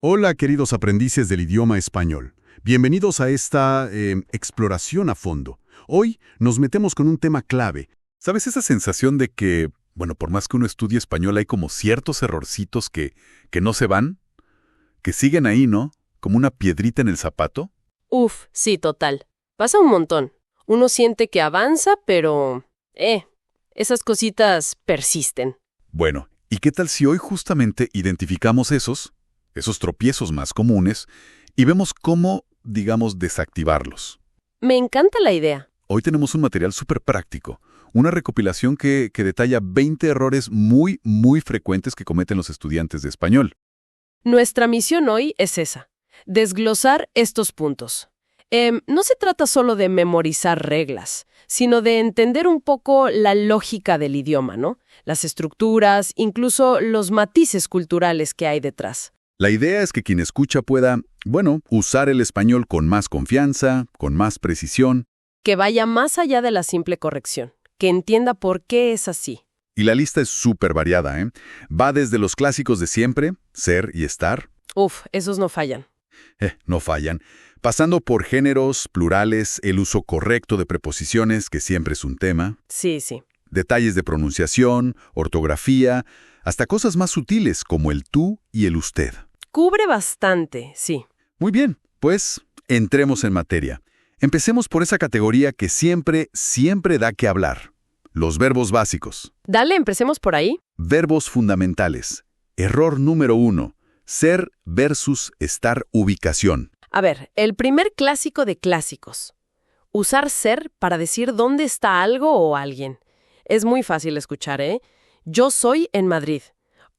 Hola, queridos aprendices del idioma español. Bienvenidos a esta exploración a fondo. Hoy nos metemos con un tema clave. ¿Sabes esa sensación de que, bueno, por más que uno estudie español, hay como ciertos errorcitos que no se van? Que siguen ahí, ¿no? Como una piedrita en el zapato. Uf, sí, total. Pasa un montón. Uno siente que avanza, pero... esas cositas persisten. Bueno, ¿y qué tal si hoy justamente identificamos esos tropiezos más comunes y vemos cómo, digamos, desactivarlos? Me encanta la idea. Hoy tenemos un material súper práctico, una recopilación que detalla 20 errores muy, muy frecuentes que cometen los estudiantes de español. Nuestra misión hoy es esa, desglosar estos puntos. No se trata solo de memorizar reglas, sino de entender un poco la lógica del idioma, ¿no? Las estructuras, incluso los matices culturales que hay detrás. La idea es que quien escucha pueda, bueno, usar el español con más confianza, con más precisión. Que vaya más allá de la simple corrección, que entienda por qué es así. Y la lista es súper variada, ¿eh? Va desde los clásicos de siempre, ser y estar. Uf, esos no fallan. No fallan. Pasando por géneros, plurales, el uso correcto de preposiciones, que siempre es un tema. Sí, sí. Detalles de pronunciación, ortografía, hasta cosas más sutiles como el tú y el usted. Cubre bastante, sí. Muy bien, pues entremos en materia. Empecemos por esa categoría que siempre da que hablar. Los verbos básicos. Dale, empecemos por ahí. Verbos fundamentales. Error número 1. Ser versus estar ubicación. A ver, el primer clásico de clásicos. Usar ser para decir dónde está algo o alguien. Es muy fácil escuchar, ¿eh? Yo soy en Madrid.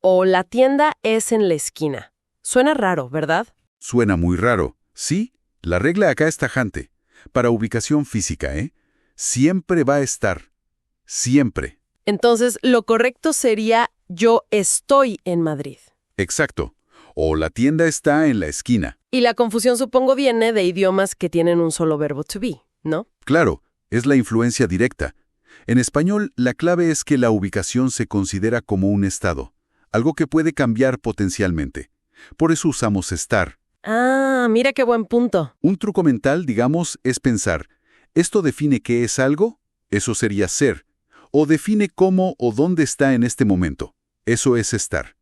O la tienda es en la esquina. Suena raro, ¿verdad? Suena muy raro. Sí, la regla acá es tajante. Para ubicación física, ¿eh? Siempre va a estar. Siempre. Entonces, lo correcto sería yo estoy en Madrid. Exacto. O la tienda está en la esquina. Y la confusión supongo viene de idiomas que tienen un solo verbo to be, ¿no? Claro, es la influencia directa. En español, la clave es que la ubicación se considera como un estado, algo que puede cambiar potencialmente. Por eso usamos estar. Ah, mira qué buen punto. Un truco mental, digamos, es pensar, ¿esto define qué es algo? Eso sería ser. O define cómo o dónde está en este momento. Eso es estar.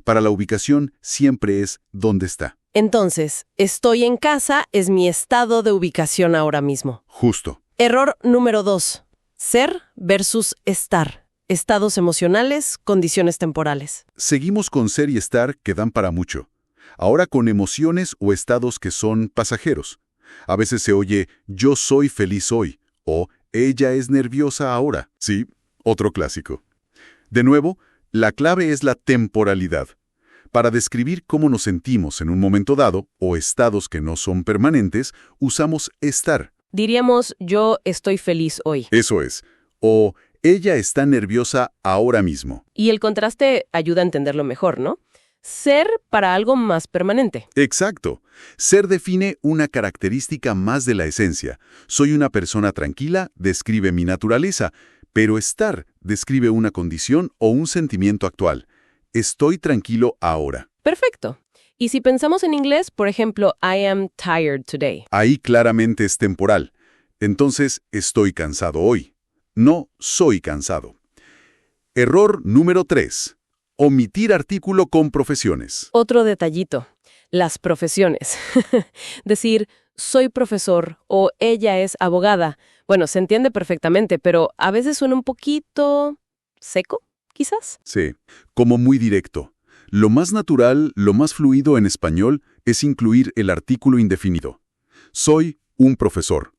Para la ubicación siempre es dónde está. Entonces, estoy en casa es mi estado de ubicación ahora mismo. Justo. Error número 2. Ser versus estar. Estados emocionales, condiciones temporales. Seguimos con ser y estar que dan para mucho. Ahora con emociones o estados que son pasajeros. A veces se oye, yo soy feliz hoy, o ella es nerviosa ahora. Sí, otro clásico. De nuevo, la clave es la temporalidad. Para describir cómo nos sentimos en un momento dado, o estados que no son permanentes, usamos estar. Diríamos, yo estoy feliz hoy. Eso es. O ella está nerviosa ahora mismo. Y el contraste ayuda a entenderlo mejor, ¿no? Ser para algo más permanente. Exacto. Ser define una característica más de la esencia. Soy una persona tranquila, describe mi naturaleza, pero estar describe una condición o un sentimiento actual. Estoy tranquilo ahora. Perfecto. Y si pensamos en inglés, por ejemplo, I am tired today. Ahí claramente es temporal. Entonces, estoy cansado hoy. No soy cansado. Error número 3. Omitir artículo con profesiones. Otro detallito. Las profesiones. Decir, soy profesor o ella es abogada. Bueno, se entiende perfectamente, pero a veces suena un poquito seco, quizás. Sí, como muy directo. Lo más natural, lo más fluido en español es incluir el artículo indefinido. Soy un profesor.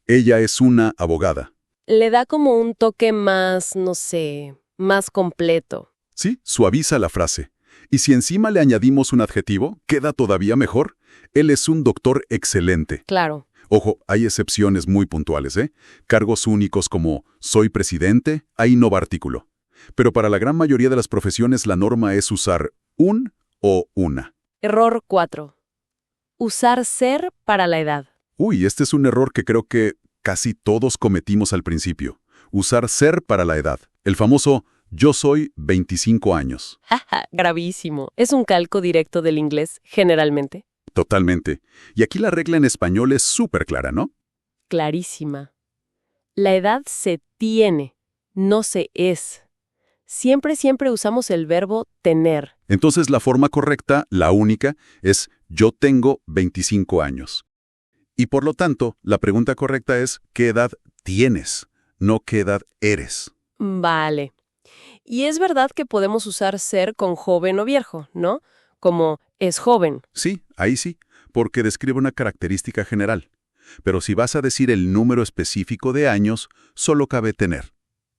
Ella es una abogada. Le da como un toque más, no sé, más completo. Sí, suaviza la frase. Y si encima le añadimos un adjetivo, queda todavía mejor. Él es un doctor excelente. Claro. Ojo, hay excepciones muy puntuales, ¿eh? Cargos únicos como soy presidente, ahí no va artículo. Pero para la gran mayoría de las profesiones la norma es usar un o una. Error 4. Usar ser para la edad. Uy, este es un error que creo que casi todos cometimos al principio. Usar ser para la edad. El famoso Yo soy 25 años. Jaja, gravísimo. Es un calco directo del inglés, generalmente. Totalmente. Y aquí la regla en español es súper clara, ¿no? Clarísima. La edad se tiene, no se es. Siempre, siempre usamos el verbo tener. Entonces la forma correcta, la única, es yo tengo 25 años. Y por lo tanto, la pregunta correcta es ¿qué edad tienes? No qué edad eres. Vale. Y es verdad que podemos usar ser con joven o viejo, ¿no? Como es joven. Sí, ahí sí, porque describe una característica general. Pero si vas a decir el número específico de años, solo cabe tener.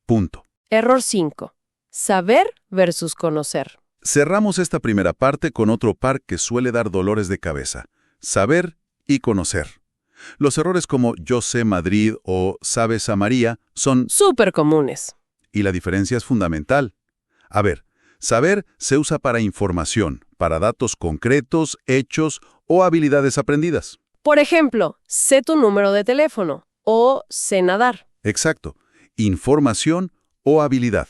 Punto. Error 5. Saber versus conocer. Cerramos esta primera parte con otro par que suele dar dolores de cabeza. Saber y conocer. Los errores como yo sé Madrid o sabes a María son... Súper comunes. Y la diferencia es fundamental. A ver, saber se usa para información, para datos concretos, hechos o habilidades aprendidas. Por ejemplo, sé tu número de teléfono o sé nadar. Exacto. Información o habilidad.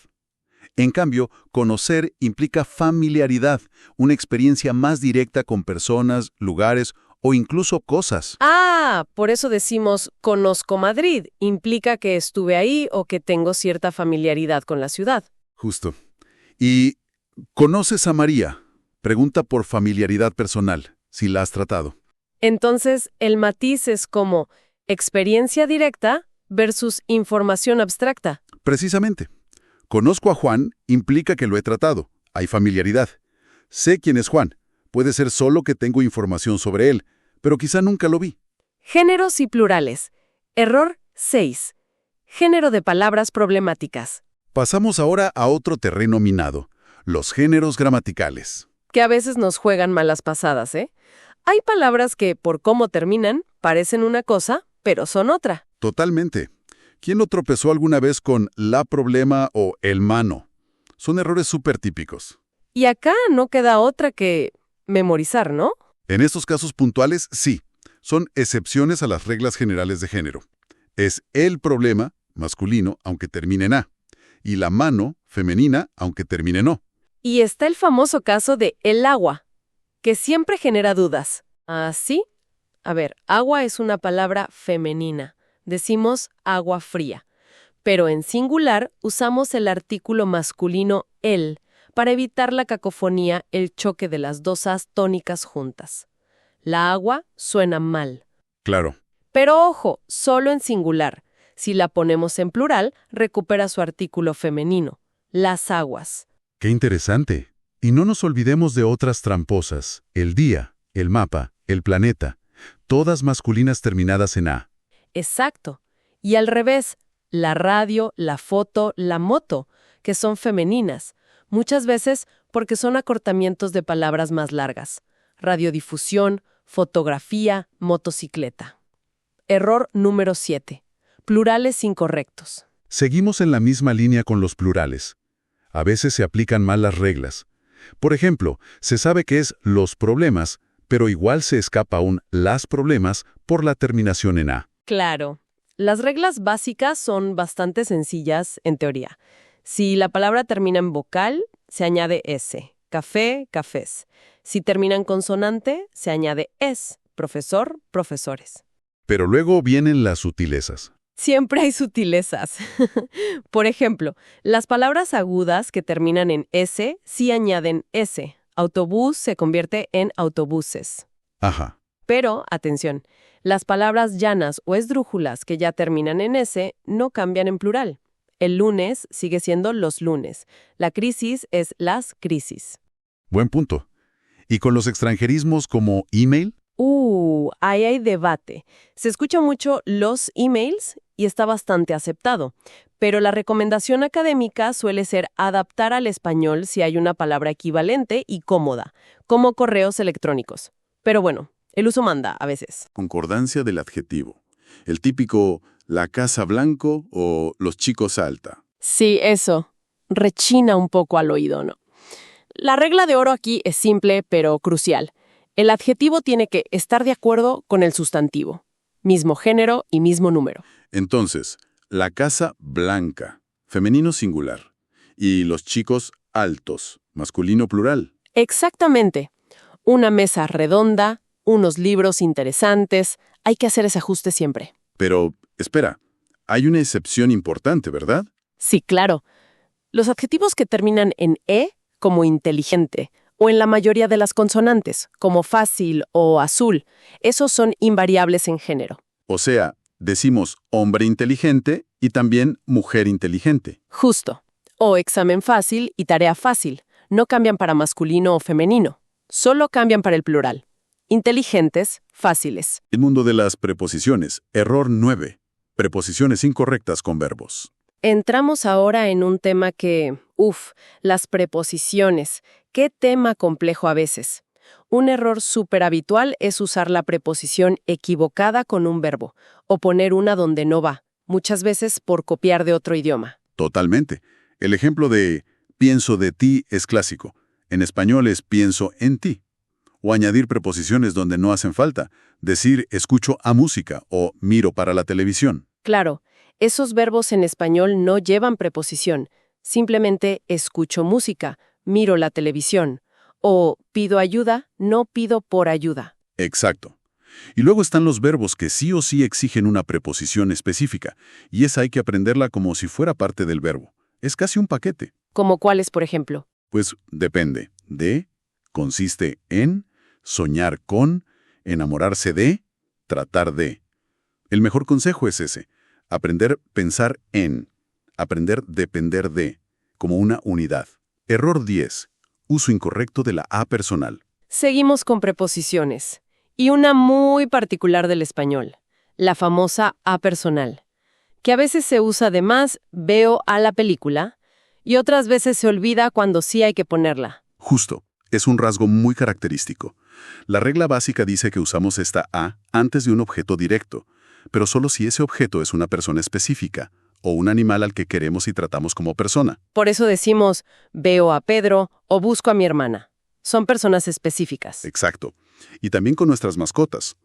En cambio, conocer implica familiaridad, una experiencia más directa con personas, lugares o incluso cosas. Ah, por eso decimos conozco Madrid. Implica que estuve ahí o que tengo cierta familiaridad con la ciudad. Justo. Y ¿conoces a María? Pregunta por familiaridad personal, si la has tratado. Entonces, el matiz es como experiencia directa versus información abstracta. Precisamente. Conozco a Juan implica que lo he tratado. Hay familiaridad. Sé quién es Juan. Puede ser solo que tengo información sobre él, pero quizá nunca lo vi. Géneros y plurales. Error 6. Género de palabras problemáticas. Pasamos ahora a otro terreno minado, los géneros gramaticales. Que a veces nos juegan malas pasadas, ¿eh? Hay palabras que, por cómo terminan, parecen una cosa, pero son otra. Totalmente. ¿Quién no tropezó alguna vez con la problema o el mano? Son errores súper típicos. Y acá no queda otra que memorizar, ¿no? En estos casos puntuales, sí. Son excepciones a las reglas generales de género. Es el problema, masculino, aunque termine en A. Y la mano, femenina, aunque termine en O. Y está el famoso caso de el agua, que siempre genera dudas. ¿Ah, sí? A ver, agua es una palabra femenina. Decimos agua fría. Pero en singular usamos el artículo masculino el para evitar la cacofonía, el choque de las dos as tónicas juntas. La agua suena mal. Claro. Pero ojo, solo en singular. Si la ponemos en plural, recupera su artículo femenino. Las aguas. ¡Qué interesante! Y no nos olvidemos de otras tramposas. El día, el mapa, el planeta. Todas masculinas terminadas en A. Exacto. Y al revés, la radio, la foto, la moto, que son femeninas. Muchas veces porque son acortamientos de palabras más largas. Radiodifusión, fotografía, motocicleta. Error número 7. Plurales incorrectos. Seguimos en la misma línea con los plurales. A veces se aplican mal las reglas. Por ejemplo, se sabe que es los problemas, pero igual se escapa un las problemas por la terminación en A. Claro. Las reglas básicas son bastante sencillas en teoría. Si la palabra termina en vocal, se añade S. Café, cafés. Si termina en consonante, se añade es. Profesor, profesores. Pero luego vienen las sutilezas. Siempre hay sutilezas. Por ejemplo, las palabras agudas que terminan en S sí añaden S. Autobús se convierte en autobuses. Ajá. Pero, atención, las palabras llanas o esdrújulas que ya terminan en S no cambian en plural. El lunes sigue siendo los lunes. La crisis es las crisis. Buen punto. ¿Y con los extranjerismos como email? Ahí hay debate. Se escucha mucho los emails y está bastante aceptado. Pero la recomendación académica suele ser adaptar al español si hay una palabra equivalente y cómoda, como correos electrónicos. Pero bueno, el uso manda a veces. Concordancia del adjetivo. El típico la casa blanco o los chicos alta. Sí, eso. Rechina un poco al oído, ¿no? La regla de oro aquí es simple, pero crucial. El adjetivo tiene que estar de acuerdo con el sustantivo. Mismo género y mismo número. Entonces, la casa blanca, femenino singular. Y los chicos altos, masculino plural. Exactamente. Una mesa redonda, unos libros interesantes. Hay que hacer ese ajuste siempre. Pero, espera, hay una excepción importante, ¿verdad? Sí, claro. Los adjetivos que terminan en E, como inteligente, o en la mayoría de las consonantes, como fácil o azul, esos son invariables en género. O sea, decimos hombre inteligente y también mujer inteligente. Justo. O examen fácil y tarea fácil. No cambian para masculino o femenino. Solo cambian para el plural. Inteligentes, fáciles. El mundo de las preposiciones. Error 9. Preposiciones incorrectas con verbos. Entramos ahora en un tema que, las preposiciones. Qué tema complejo a veces. Un error súper habitual es usar la preposición equivocada con un verbo, o poner una donde no va, muchas veces por copiar de otro idioma. Totalmente. El ejemplo de pienso de ti es clásico. En español es pienso en ti. O añadir preposiciones donde no hacen falta. Decir escucho a música o miro para la televisión. Claro, esos verbos en español no llevan preposición. Simplemente escucho música, miro la televisión. O pido ayuda, no pido por ayuda. Exacto. Y luego están los verbos que sí o sí exigen una preposición específica, y esa hay que aprenderla como si fuera parte del verbo. Es casi un paquete. ¿Como cuáles, por ejemplo? Pues depende. De, consiste en, soñar con, enamorarse de, tratar de. El mejor consejo es ese. Aprender pensar en. Aprender depender de, como una unidad. Error 10. Uso incorrecto de la A personal. Seguimos con preposiciones. Y una muy particular del español. La famosa A personal. Que a veces se usa de más, veo a la película, y otras veces se olvida cuando sí hay que ponerla. Justo. Es un rasgo muy característico. La regla básica dice que usamos esta A antes de un objeto directo, pero solo si ese objeto es una persona específica o un animal al que queremos y tratamos como persona. Por eso decimos, veo a Pedro o busco a mi hermana. Son personas específicas. Exacto. Y también con nuestras mascotas.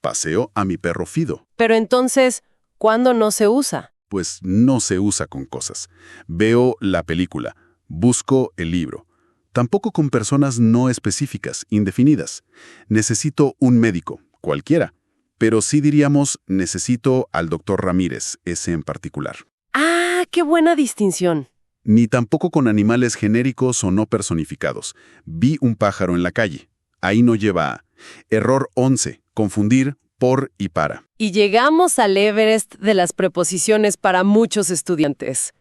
Paseo a mi perro Fido. Pero entonces, ¿cuándo no se usa? Pues no se usa con cosas. Veo la película. Busco el libro. Tampoco con personas no específicas, indefinidas. Necesito un médico, cualquiera. Pero sí diríamos, necesito al doctor Ramírez, ese en particular. ¡Ah, qué buena distinción! Ni tampoco con animales genéricos o no personificados. Vi un pájaro en la calle. Ahí no lleva a. Error 11. Confundir por y para. Y llegamos al Everest de las preposiciones para muchos estudiantes.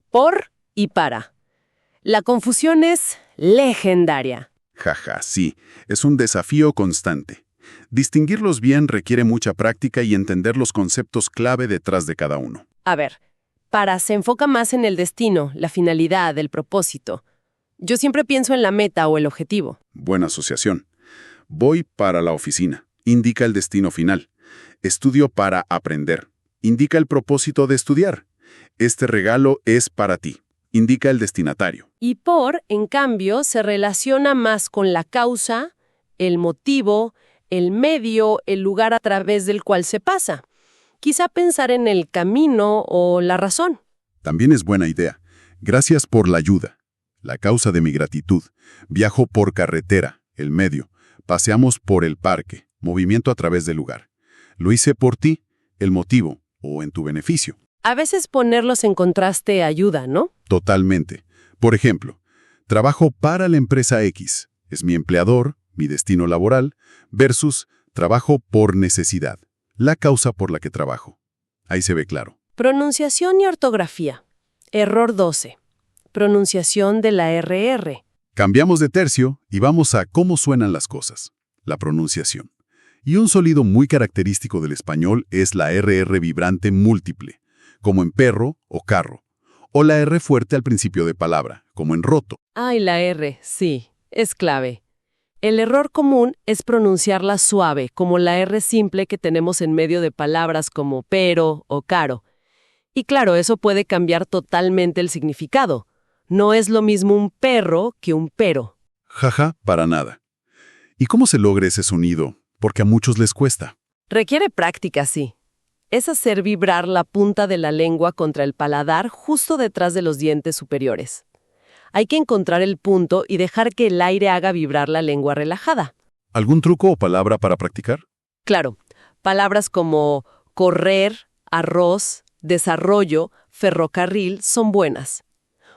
Por y para. La confusión es legendaria. Jaja, sí. Es un desafío constante. Distinguirlos bien requiere mucha práctica y entender los conceptos clave detrás de cada uno. A ver, para se enfoca más en el destino, la finalidad, el propósito. Yo siempre pienso en la meta o el objetivo. Buena asociación. Voy para la oficina. Indica el destino final. Estudio para aprender. Indica el propósito de estudiar. Este regalo es para ti. Indica el destinatario. Y por, en cambio, se relaciona más con la causa, el motivo, el medio, el lugar a través del cual se pasa. Quizá pensar en el camino o la razón. También es buena idea. Gracias por la ayuda. La causa de mi gratitud. Viajo por carretera, el medio. Paseamos por el parque, movimiento a través del lugar. Lo hice por ti, el motivo, o en tu beneficio. A veces ponerlos en contraste ayuda, ¿no? Totalmente. Por ejemplo, trabajo para la empresa X. Es mi empleador, mi destino laboral, versus trabajo por necesidad. La causa por la que trabajo. Ahí se ve claro. Pronunciación y ortografía. Error 12. Pronunciación de la RR. Cambiamos de tercio y vamos a cómo suenan las cosas. La pronunciación. Y un sonido muy característico del español es la RR vibrante múltiple, como en perro o carro. O la R fuerte al principio de palabra, como en roto. Ay, la R, sí, es clave. El error común es pronunciarla suave, como la R simple que tenemos en medio de palabras como pero o caro. Y claro, eso puede cambiar totalmente el significado. No es lo mismo un perro que un pero. Jaja, para nada. ¿Y cómo se logra ese sonido? Porque a muchos les cuesta. Requiere práctica, sí. Es hacer vibrar la punta de la lengua contra el paladar justo detrás de los dientes superiores. Hay que encontrar el punto y dejar que el aire haga vibrar la lengua relajada. ¿Algún truco o palabra para practicar? Claro, palabras como correr, arroz, desarrollo, ferrocarril son buenas.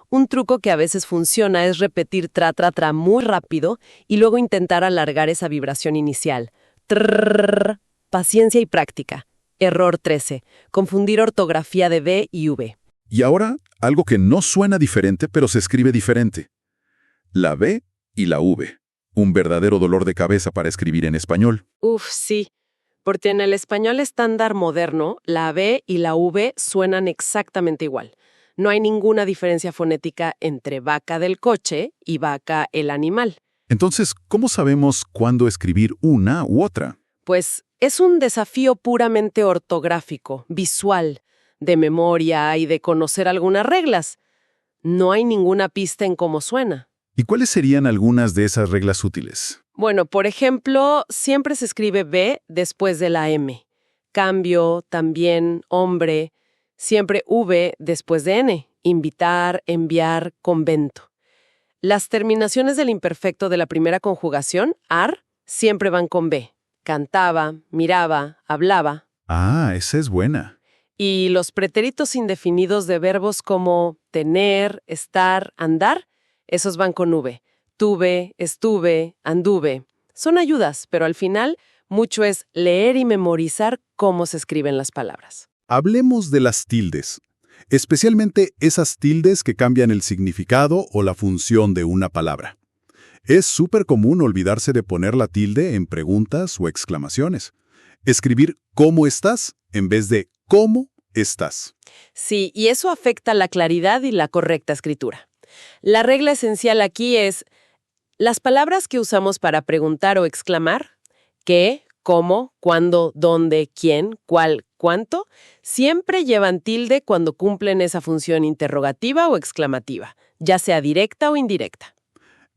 Un truco que a veces funciona es repetir tra muy rápido y luego intentar alargar esa vibración inicial. Trrr, paciencia y práctica. Error 13. Confundir ortografía de B y V. Y ahora, algo que no suena diferente, pero se escribe diferente. La B y la V. Un verdadero dolor de cabeza para escribir en español. Uf, sí. Porque en el español estándar moderno, la B y la V suenan exactamente igual. No hay ninguna diferencia fonética entre vaca del coche y vaca el animal. Entonces, ¿cómo sabemos cuándo escribir una u otra? Pues es un desafío puramente ortográfico, visual, de memoria y de conocer algunas reglas. No hay ninguna pista en cómo suena. ¿Y cuáles serían algunas de esas reglas útiles? Bueno, por ejemplo, siempre se escribe B después de la M. Cambio, también, hombre. Siempre V después de N. Invitar, enviar, convento. Las terminaciones del imperfecto de la primera conjugación, ar, siempre van con B. Cantaba, miraba, hablaba. Ah, esa es buena. Y los pretéritos indefinidos de verbos como tener, estar, andar, esos van con V. Tuve, estuve, anduve. Son ayudas, pero al final mucho es leer y memorizar cómo se escriben las palabras. Hablemos de las tildes, especialmente esas tildes que cambian el significado o la función de una palabra. Es súper común olvidarse de poner la tilde en preguntas o exclamaciones. Escribir ¿cómo estás? En vez de ¿cómo estás? Sí, y eso afecta la claridad y la correcta escritura. La regla esencial aquí es las palabras que usamos para preguntar o exclamar, qué, cómo, cuándo, dónde, quién, cuál, cuánto, siempre llevan tilde cuando cumplen esa función interrogativa o exclamativa, ya sea directa o indirecta.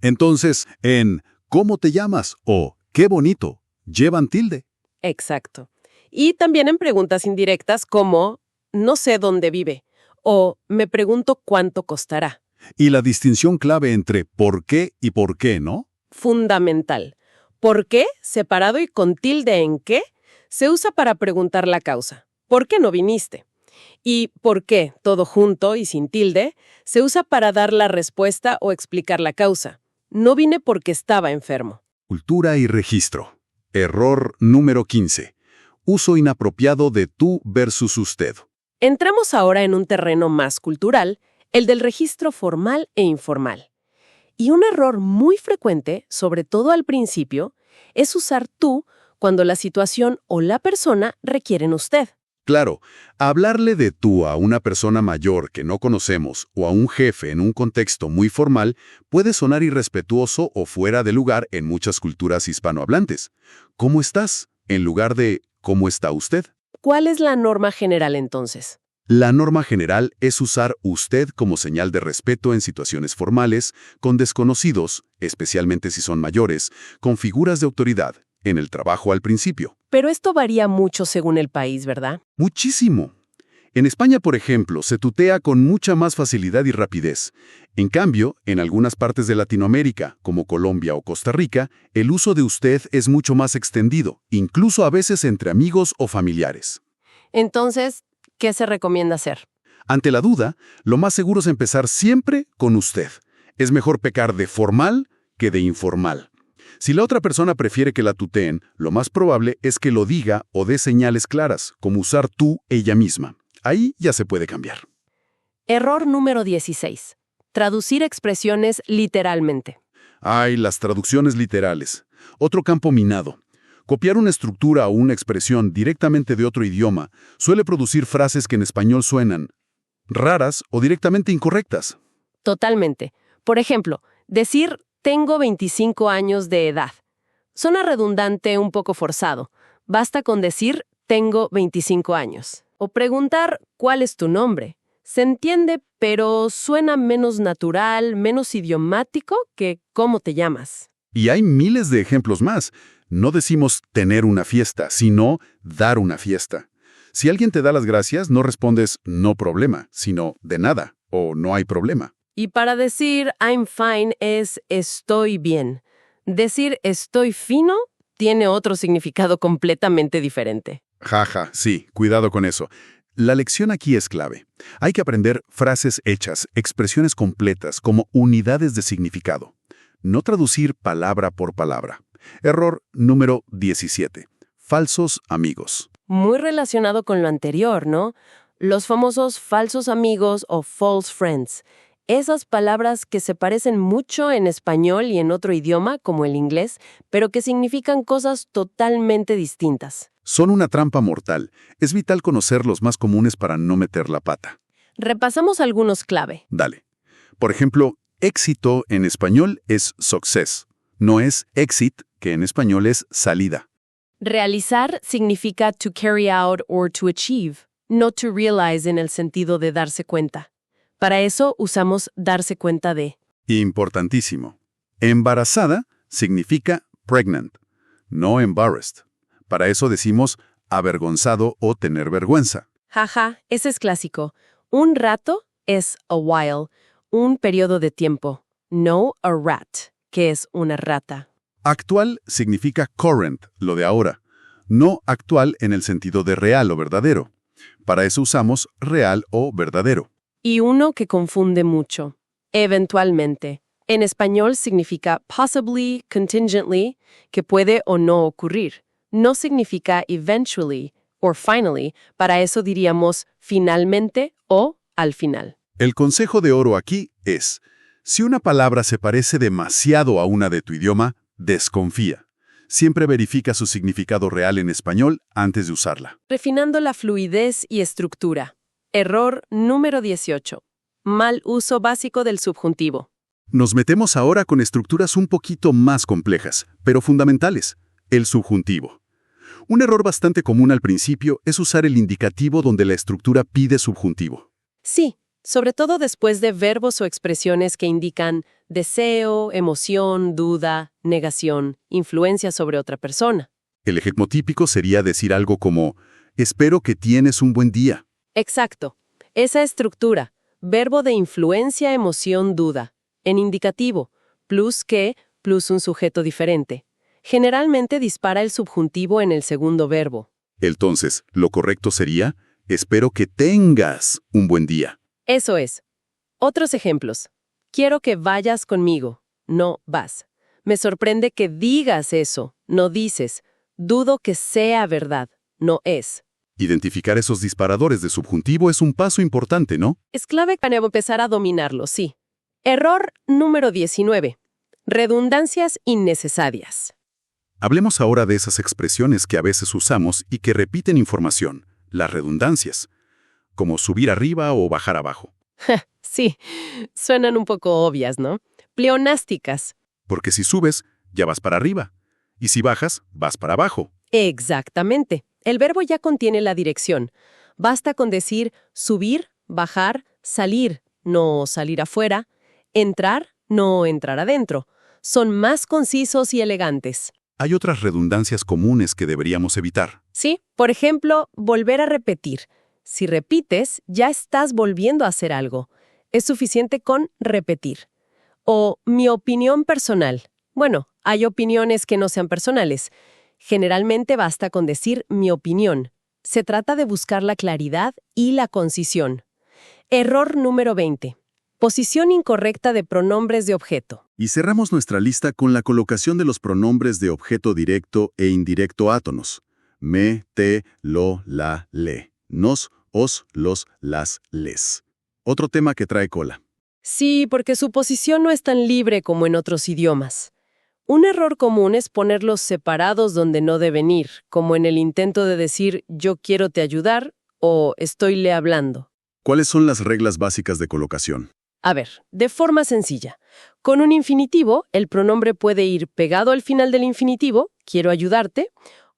Entonces, en ¿cómo te llamas? O ¿qué bonito? Llevan tilde. Exacto. Y también en preguntas indirectas como no sé dónde vive o me pregunto cuánto costará. Y la distinción clave entre por qué y por qué, ¿no? Fundamental. ¿Por qué, separado y con tilde en qué, se usa para preguntar la causa? ¿Por qué no viniste? Y ¿por qué, todo junto y sin tilde, se usa para dar la respuesta o explicar la causa? No vine porque estaba enfermo. Cultura y registro. Error número 15. Uso inapropiado de tú versus usted. Entramos ahora en un terreno más cultural, el del registro formal e informal. Y un error muy frecuente, sobre todo al principio, es usar tú cuando la situación o la persona requieren usted. Claro, hablarle de tú a una persona mayor que no conocemos o a un jefe en un contexto muy formal puede sonar irrespetuoso o fuera de lugar en muchas culturas hispanohablantes. ¿Cómo estás? En lugar de ¿cómo está usted? ¿Cuál es la norma general entonces? La norma general es usar usted como señal de respeto en situaciones formales, con desconocidos, especialmente si son mayores, con figuras de autoridad, en el trabajo al principio. Pero esto varía mucho según el país, ¿verdad? Muchísimo. En España, por ejemplo, se tutea con mucha más facilidad y rapidez. En cambio, en algunas partes de Latinoamérica, como Colombia o Costa Rica, el uso de usted es mucho más extendido, incluso a veces entre amigos o familiares. Entonces, ¿qué se recomienda hacer? Ante la duda, lo más seguro es empezar siempre con usted. Es mejor pecar de formal que de informal. Si la otra persona prefiere que la tuteen, lo más probable es que lo diga o dé señales claras, como usar tú ella misma. Ahí ya se puede cambiar. Error número 16. Traducir expresiones literalmente. Ay, las traducciones literales. Otro campo minado. Copiar una estructura o una expresión directamente de otro idioma suele producir frases que en español suenan raras o directamente incorrectas. Totalmente. Por ejemplo, decir tengo 25 años de edad. Suena redundante, un poco forzado. Basta con decir tengo 25 años. O preguntar ¿cuál es tu nombre? Se entiende, pero suena menos natural, menos idiomático que ¿cómo te llamas? Y hay miles de ejemplos más. No decimos tener una fiesta, sino dar una fiesta. Si alguien te da las gracias, no respondes no problema, sino de nada o no hay problema. Y para decir I'm fine es estoy bien. Decir estoy fino tiene otro significado completamente diferente. Jaja, sí, cuidado con eso. La lección aquí es clave. Hay que aprender frases hechas, expresiones completas, como unidades de significado. No traducir palabra por palabra. Error número 17. Falsos amigos. Muy relacionado con lo anterior, ¿no? Los famosos falsos amigos o false friends. Esas palabras que se parecen mucho en español y en otro idioma, como el inglés, pero que significan cosas totalmente distintas. Son una trampa mortal. Es vital conocer los más comunes para no meter la pata. Repasamos algunos clave. Dale. Por ejemplo, éxito en español es success. No es exit, que en español es salida. Realizar significa to carry out or to achieve, no to realize en el sentido de darse cuenta. Para eso usamos darse cuenta de. Importantísimo. Embarazada significa pregnant, no embarrassed. Para eso decimos avergonzado o tener vergüenza. Jaja, ese es clásico. Un rato es a while, un periodo de tiempo. No a rat, que es una rata. Actual significa current, lo de ahora. No actual en el sentido de real o verdadero. Para eso usamos real o verdadero. Y uno que confunde mucho. Eventualmente. En español significa possibly, contingently, que puede o no ocurrir. No significa eventually or finally. Para eso diríamos finalmente o al final. El consejo de oro aquí es, si una palabra se parece demasiado a una de tu idioma, desconfía. Siempre verifica su significado real en español antes de usarla. Refinando la fluidez y estructura. Error número 18. Mal uso básico del subjuntivo. Nos metemos ahora con estructuras un poquito más complejas, pero fundamentales. El subjuntivo. Un error bastante común al principio es usar el indicativo donde la estructura pide subjuntivo. Sí, sobre todo después de verbos o expresiones que indican deseo, emoción, duda, negación, influencia sobre otra persona. El ejemplo típico sería decir algo como, espero que tienes un buen día. Exacto. Esa estructura, verbo de influencia, emoción, duda. En indicativo, plus que, plus un sujeto diferente. Generalmente dispara el subjuntivo en el segundo verbo. Entonces, lo correcto sería, espero que tengas un buen día. Eso es. Otros ejemplos. Quiero que vayas conmigo. No vas. Me sorprende que digas eso. No dices. Dudo que sea verdad. No es. Identificar esos disparadores de subjuntivo es un paso importante, ¿no? Es clave para empezar a dominarlo, sí. Error número 19. Redundancias innecesarias. Hablemos ahora de esas expresiones que a veces usamos y que repiten información, las redundancias, como subir arriba o bajar abajo. Sí, suenan un poco obvias, ¿no? Pleonásticas. Porque si subes, ya vas para arriba, y si bajas, vas para abajo. Exactamente. El verbo ya contiene la dirección. Basta con decir subir, bajar, salir, no salir afuera, entrar, no entrar adentro. Son más concisos y elegantes. Hay otras redundancias comunes que deberíamos evitar. Sí, por ejemplo, volver a repetir. Si repites, ya estás volviendo a hacer algo. Es suficiente con repetir. O mi opinión personal. Bueno, hay opiniones que no sean personales. Generalmente basta con decir mi opinión. Se trata de buscar la claridad y la concisión. Error número 20. Posición incorrecta de pronombres de objeto. Y cerramos nuestra lista con la colocación de los pronombres de objeto directo e indirecto átonos. Me, te, lo, la, le. Nos, os, los, las, les. Otro tema que trae cola. Sí, porque su posición no es tan libre como en otros idiomas. Un error común es ponerlos separados donde no deben ir, como en el intento de decir yo quiero te ayudar o estoy le hablando. ¿Cuáles son las reglas básicas de colocación? A ver, de forma sencilla. Con un infinitivo, el pronombre puede ir pegado al final del infinitivo, quiero ayudarte,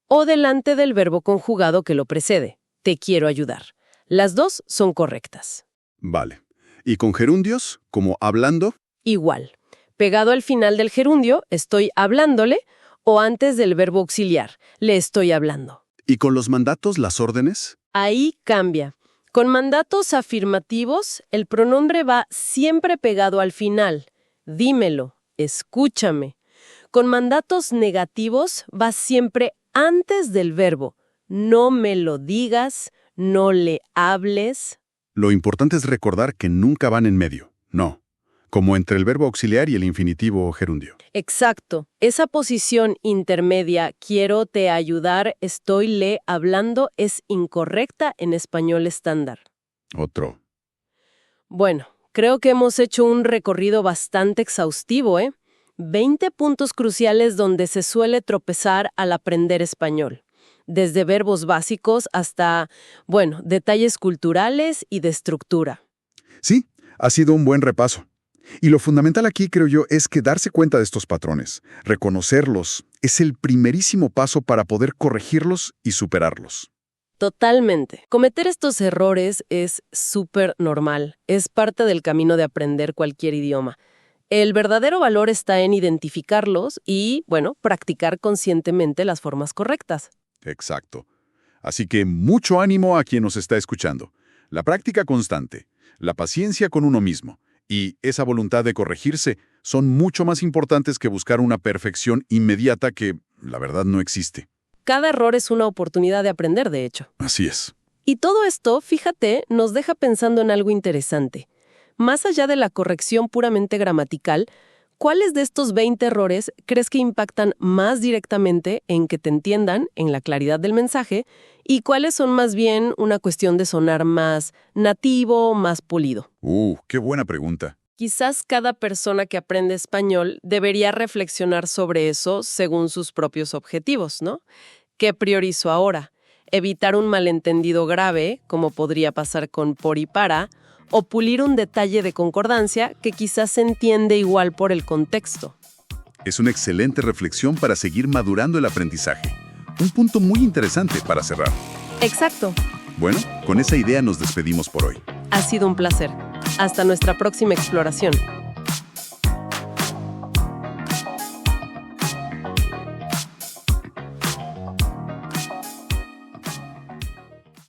o delante del verbo conjugado que lo precede, te quiero ayudar. Las dos son correctas. Vale. ¿Y con gerundios, como hablando? Igual. Pegado al final del gerundio, estoy hablándole, o antes del verbo auxiliar, le estoy hablando. ¿Y con los mandatos, las órdenes? Ahí cambia. Con mandatos afirmativos, el pronombre va siempre pegado al final. Dímelo, escúchame. Con mandatos negativos va siempre antes del verbo. No me lo digas, no le hables. Lo importante es recordar que nunca van en medio, no, como entre el verbo auxiliar y el infinitivo gerundio. Exacto. Esa posición intermedia, quiero te ayudar, estoy le hablando, es incorrecta en español estándar. Otro. Bueno, creo que hemos hecho un recorrido bastante exhaustivo, ¿eh? 20 puntos cruciales donde se suele tropezar al aprender español. Desde verbos básicos hasta, bueno, detalles culturales y de estructura. Sí, ha sido un buen repaso. Y lo fundamental aquí, creo yo, es que darse cuenta de estos patrones, reconocerlos, es el primerísimo paso para poder corregirlos y superarlos. Totalmente. Cometer estos errores es súper normal. Es parte del camino de aprender cualquier idioma. El verdadero valor está en identificarlos y, bueno, practicar conscientemente las formas correctas. Exacto. Así que mucho ánimo a quien nos está escuchando. La práctica constante, la paciencia con uno mismo y esa voluntad de corregirse son mucho más importantes que buscar una perfección inmediata que, la verdad, no existe. Cada error es una oportunidad de aprender, de hecho. Así es. Y todo esto, fíjate, nos deja pensando en algo interesante. Más allá de la corrección puramente gramatical, ¿cuáles de estos 20 errores crees que impactan más directamente en que te entiendan, en la claridad del mensaje, y cuáles son más bien una cuestión de sonar más nativo, más pulido? Qué buena pregunta. Quizás cada persona que aprende español debería reflexionar sobre eso según sus propios objetivos, ¿no? ¿Qué priorizo ahora? ¿Evitar un malentendido grave, como podría pasar con por y para, o pulir un detalle de concordancia que quizás se entiende igual por el contexto? Es una excelente reflexión para seguir madurando el aprendizaje. Un punto muy interesante para cerrar. Exacto. Bueno, con esa idea nos despedimos por hoy. Ha sido un placer. Hasta nuestra próxima exploración.